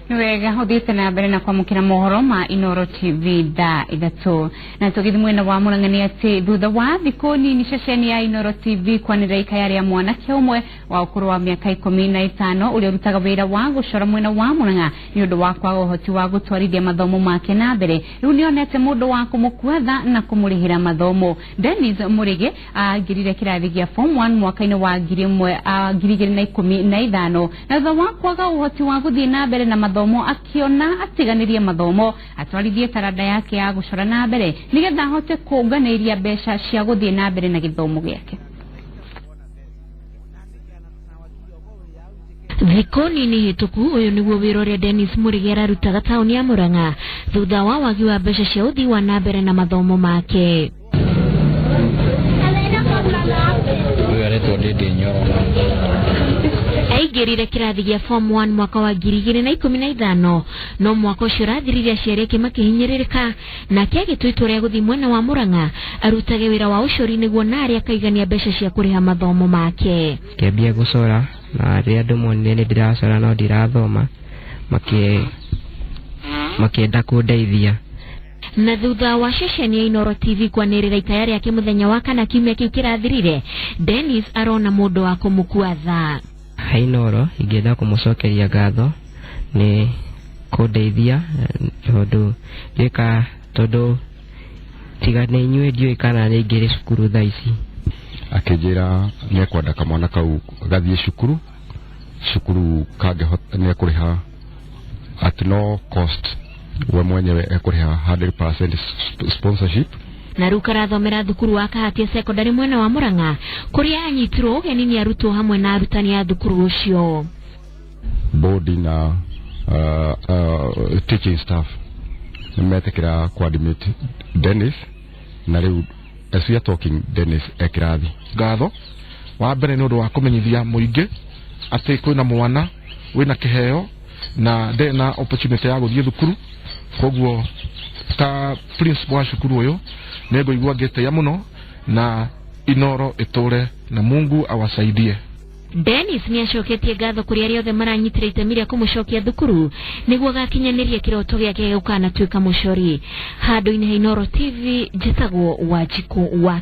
Nwega hodite na mbere na kwamukira mohoro ma Inoro TV da idatu na tugithi mwena wa Murang'a ati thutha wa thiku nini ceceni ya Inoro TV kwanira ikayari ya mwanake umwe wa ukuru wa miaka 15 uria rutaga wira wa gucora mwena wa Murang'a ni undu wa kwaga uhoti wa gutwarithia mathomo make na mbere riu nionete mundu wa kumukwetha na kumurihira mathomo. Dennis Murige agirire kirathi gia form 1 mwaka-ini wa 2015 na thutha wa kwaga uhoti wa guthie na mbere na mathomo akiona atiganirie mathomo atwarithie taranda yake ya gucora na mbere nigetha ahote kuunganiria mbeca cia guthie na mbere na githomo giake. Thikoni ni hituku uyu niguo wirore Dennis Murige ararutaga tauni ya Murang'a thutha wa wagi wa mbeca cia uthii wa na mbere na mathomo make. Aigirire kirathi gia form 1 mwaka wa 2015 no mwaka ucio rathirire aciari ake makihinyiririka na kiagitwitwo ria guthii mwena wa Murang'a arutage wira wa ucori niguo nari akaigania mbeca cia kuriha mathomo make. Kiambia gucora na ria ndumonire ni ndiracora no ndirathoma makienda kundeithia. Na thutha wa ceceni ya Inoro TV kwanirira ikayari yake muthenya wa kana kiumia kiu kirathirire Dennis arona mundu wa kumukua tha. Inoro ingenda kumucokeria ngatho ni kundeithia tondu tiga ni inyue ndioi kana ni ngiri cukuru tha ici. Akijira ni ekwenda kamwana kau gathie cukuru kangehota ni ekuriha at no cost we mwenyewe ekuriha 100% sponsorship. Na ruka rathomera thukuru wa Kahatia secondary mwena wa Murang'a kuria anyitirwo ugeni ni arutwo hamwe na arutani a thukuru ucio. Board na teaching staff nimetekera coordinate Dennis na riu as we are talking Dennis ekirathi ngatho wa mbere ni undu wa kumenyithia muingi ati kwina mwana wina kiheo na ndena opportunity ya guthie thukuru koguo ta principal wa cukuru uyu nego igwa gete ya muno na Inoro iture na Mungu awasaidie. Dennis ni acoketie ngatho kuri aria othe maranyitire itemi ria kumucokia thukuru niguo gakinyaniria kiroto giake gukana tuika mucori. Handu-ini ha Inoro TV njitagwo Wanjiku wa